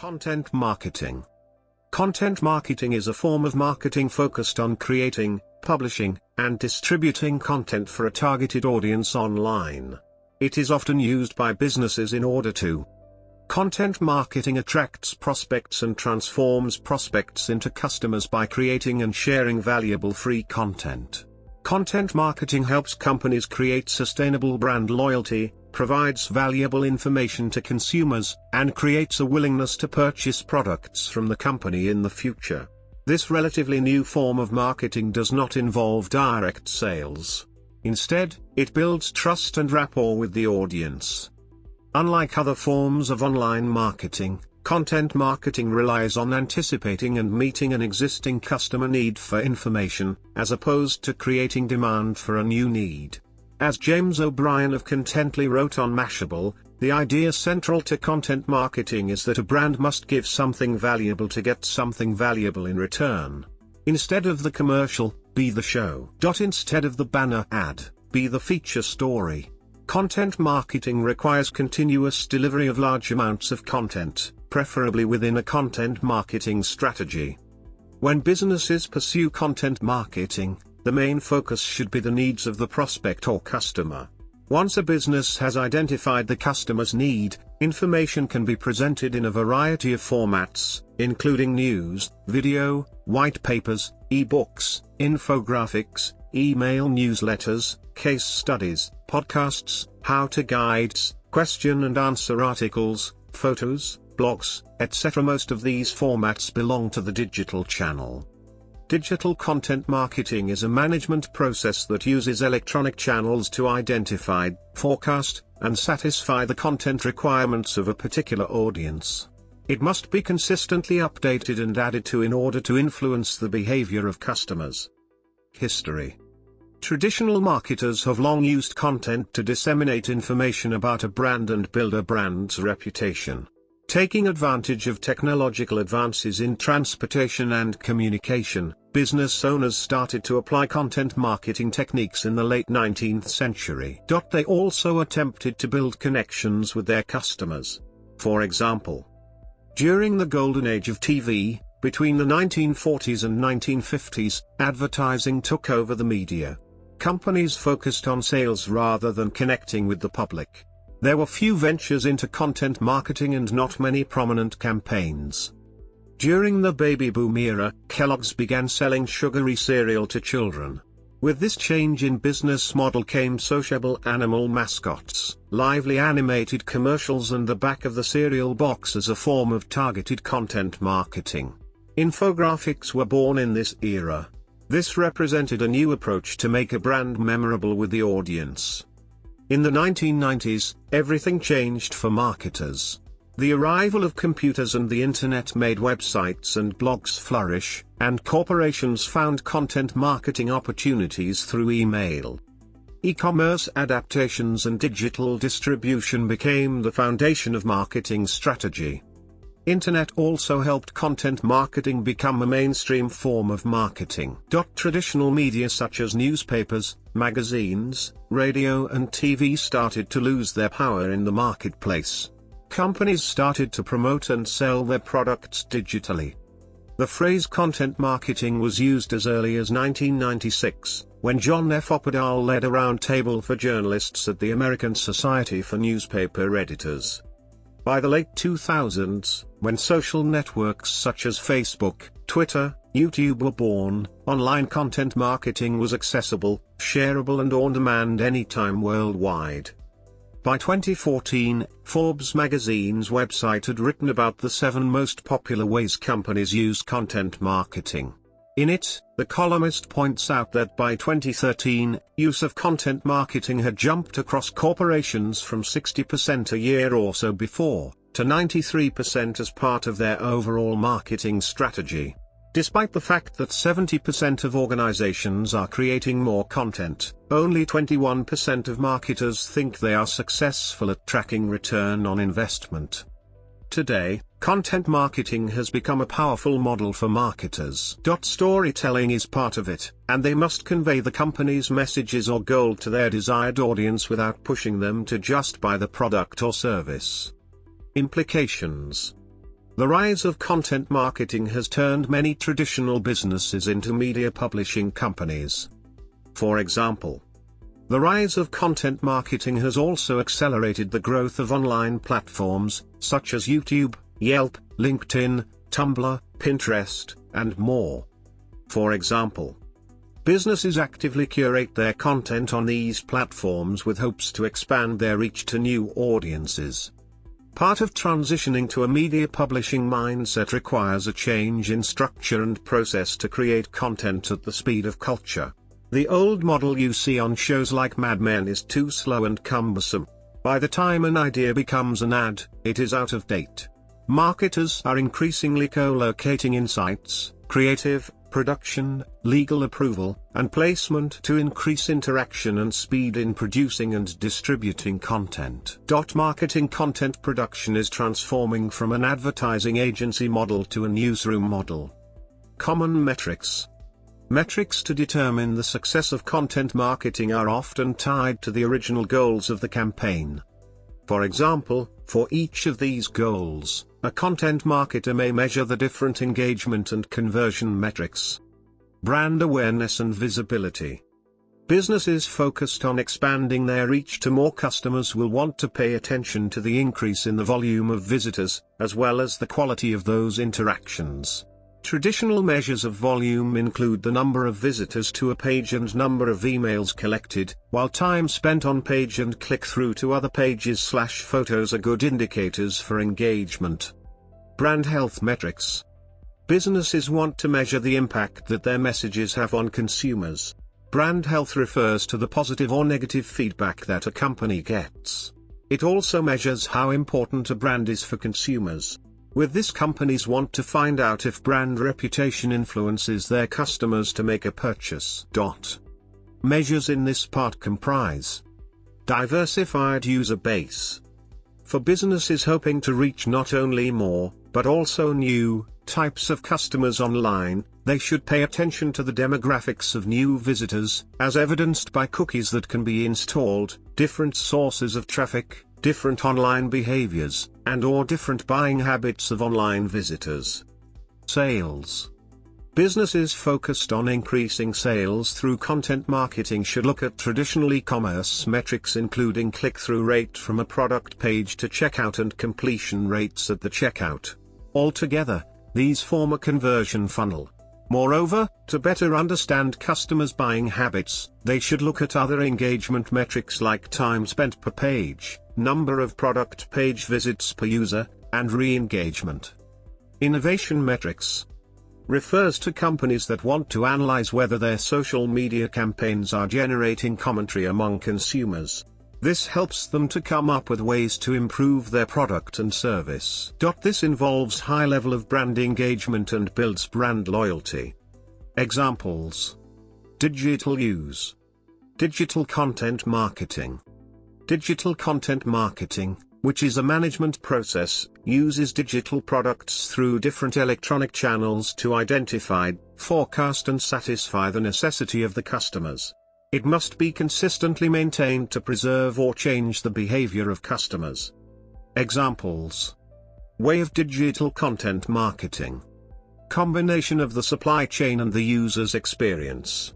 Content marketing. Content marketing is a form of marketing focused on creating, publishing, and distributing content for a targeted audience online. It is often used by businesses in order to. Content marketing attracts prospects and transforms prospects into customers by creating and sharing valuable free content. Content marketing helps companies create sustainable brand loyalty, provides valuable information to consumers, and creates a willingness to purchase products from the company in the future. This relatively new form of marketing does not involve direct sales. Instead, it builds trust and rapport with the audience. Unlike other forms of online marketing, content marketing relies on anticipating and meeting an existing customer need for information, as opposed to creating demand for a new need. As James O'Brien of Contently wrote on Mashable, the idea central to content marketing is that a brand must give something valuable to get something valuable in return. Instead of the commercial, be the show. Instead of the banner ad, be the feature story. Content marketing requires continuous delivery of large amounts of content, preferably within a content marketing strategy. When businesses pursue content marketing, the main focus should be the needs of the prospect or customer. Once a business has identified the customer's need, information can be presented in a variety of formats, including news, video, white papers, e-books, infographics, email newsletters, case studies, podcasts, how-to guides, question and answer articles, photos, blogs, etc. Most of these formats belong to the digital channel. Digital content marketing is a management process that uses electronic channels to identify, forecast, and satisfy the content requirements of a particular audience. It must be consistently updated and added to in order to influence the behavior of customers. History. Traditional marketers have long used content to disseminate information about a brand and build a brand's reputation. Taking advantage of technological advances in transportation and communication, business owners started to apply content marketing techniques in the late 19th century. They also attempted to build connections with their customers. For example, during the golden age of TV, between the 1940s and 1950s, advertising took over the media. Companies focused on sales rather than connecting with the public. There were few ventures into content marketing and not many prominent campaigns. During the baby boom era, Kellogg's began selling sugary cereal to children. With this change in business model came sociable animal mascots, lively animated commercials and the back of the cereal box as a form of targeted content marketing. Infographics were born in this era. This represented a new approach to make a brand memorable with the audience. In the 1990s, everything changed for marketers. The arrival of computers and the internet made websites and blogs flourish, and corporations found content marketing opportunities through email. E-commerce adaptations and digital distribution became the foundation of marketing strategy. Internet also helped content marketing become a mainstream form of marketing. Traditional media such as newspapers, magazines, radio and TV started to lose their power in the marketplace. Companies started to promote and sell their products digitally. The phrase content marketing was used as early as 1996, when John F. Opperdahl led a roundtable for journalists at the American Society for Newspaper Editors. By the late 2000s, when social networks such as Facebook, Twitter, YouTube were born, online content marketing was accessible, shareable and on demand anytime worldwide. By 2014, Forbes magazine's website had written about the 7 most popular ways companies use content marketing. In it, the columnist points out that by 2013, use of content marketing had jumped across corporations from 60% a year or so before, to 93% as part of their overall marketing strategy. Despite the fact that 70% of organizations are creating more content, only 21% of marketers think they are successful at tracking return on investment. Today, content marketing has become a powerful model for marketers. Storytelling is part of it, and they must convey the company's messages or goal to their desired audience without pushing them to just buy the product or service. Implications. The rise of content marketing has turned many traditional businesses into media publishing companies. For example, the rise of content marketing has also accelerated the growth of online platforms, such as YouTube, Yelp, LinkedIn, Tumblr, Pinterest, and more. For example, businesses actively curate their content on these platforms with hopes to expand their reach to new audiences. Part of transitioning to a media publishing mindset requires a change in structure and process to create content at the speed of culture. The old model you see on shows like Mad Men is too slow and cumbersome. By the time an idea becomes an ad, it is out of date. Marketers are increasingly co-locating insights, creative, production, legal approval, and placement to increase interaction and speed in producing and distributing content. Marketing content production is transforming from an advertising agency model to a newsroom model. Common metrics. Metrics to determine the success of content marketing are often tied to the original goals of the campaign. For example, for each of these goals, a content marketer may measure the different engagement and conversion metrics. Brand awareness and visibility. Businesses focused on expanding their reach to more customers will want to pay attention to the increase in the volume of visitors, as well as the quality of those interactions. Traditional measures of volume include the number of visitors to a page and number of emails collected, while time spent on page and click-through to other pages/photos are good indicators for engagement. Brand health metrics. Businesses want to measure the impact that their messages have on consumers. Brand health refers to the positive or negative feedback that a company gets. It also measures how important a brand is for consumers. With this, companies want to find out if brand reputation influences their customers to make a purchase. Measures in this part comprise diversified user base. For businesses hoping to reach not only more, but also new, types of customers online, they should pay attention to the demographics of new visitors, as evidenced by cookies that can be installed, different sources of traffic, different online behaviors, and/or different buying habits of online visitors. Sales. Businesses focused on increasing sales through content marketing should look at traditional e-commerce metrics, including click-through rate from a product page to checkout and completion rates at the checkout. Altogether, these form a conversion funnel. Moreover, to better understand customers' buying habits, they should look at other engagement metrics like time spent per page, number of product page visits per user, and re-engagement. Innovation metrics refers to companies that want to analyze whether their social media campaigns are generating commentary among consumers. This helps them to come up with ways to improve their product and service. This involves high level of brand engagement and builds brand loyalty. Examples: digital use, digital content marketing. Digital content marketing, which is a management process, uses digital products through different electronic channels to identify, forecast and satisfy the necessity of the customers. It must be consistently maintained to preserve or change the behavior of customers. Examples: way of digital content marketing. Combination of the supply chain and the user's experience.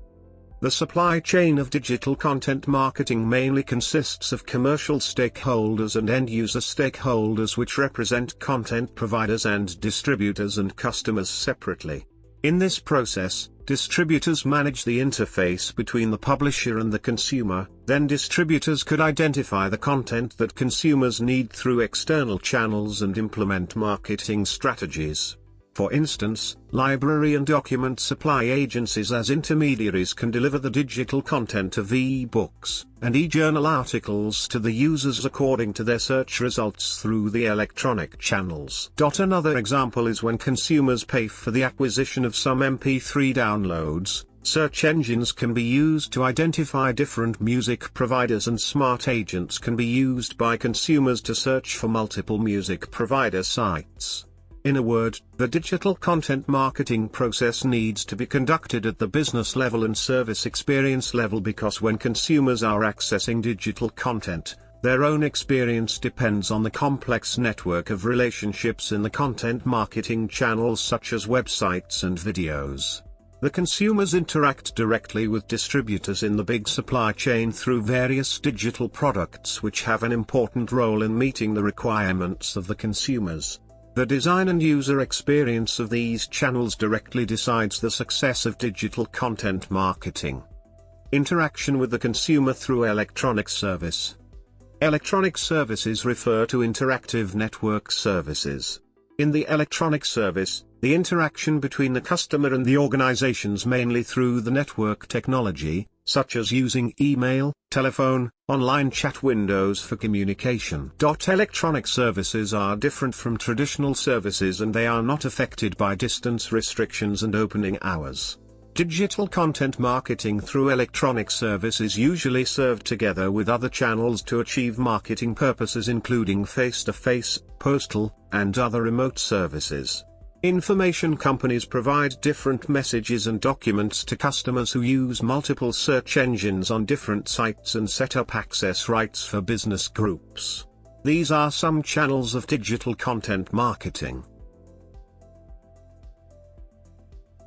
The supply chain of digital content marketing mainly consists of commercial stakeholders and end-user stakeholders, which represent content providers and distributors and customers separately. In this process, distributors manage the interface between the publisher and the consumer, then distributors could identify the content that consumers need through external channels and implement marketing strategies. For instance, library and document supply agencies as intermediaries can deliver the digital content of e-books and e-journal articles to the users according to their search results through the electronic channels. Another example is when consumers pay for the acquisition of some MP3 downloads. Search engines can be used to identify different music providers, and smart agents can be used by consumers to search for multiple music provider sites. In a word, the digital content marketing process needs to be conducted at the business level and service experience level, because when consumers are accessing digital content, Their own experience depends on the complex network of relationships in the content marketing channels such as websites and videos. The consumers interact directly with distributors in the big supply chain through various digital products which have an important role in meeting the requirements of the consumers. The design and user experience of these channels directly decides the success of digital content marketing. Interaction with the consumer through electronic service. Electronic services refer to interactive network services. In the electronic service, the interaction between the customer and the organizations mainly through the network technology, such as using email, telephone, online chat windows for communication. Electronic services are different from traditional services and they are not affected by distance restrictions and opening hours. Digital content marketing through electronic service is usually served together with other channels to achieve marketing purposes including face-to-face, postal, and other remote services. Information companies provide different messages and documents to customers who use multiple search engines on different sites and set up access rights for business groups. These are some channels of digital content marketing.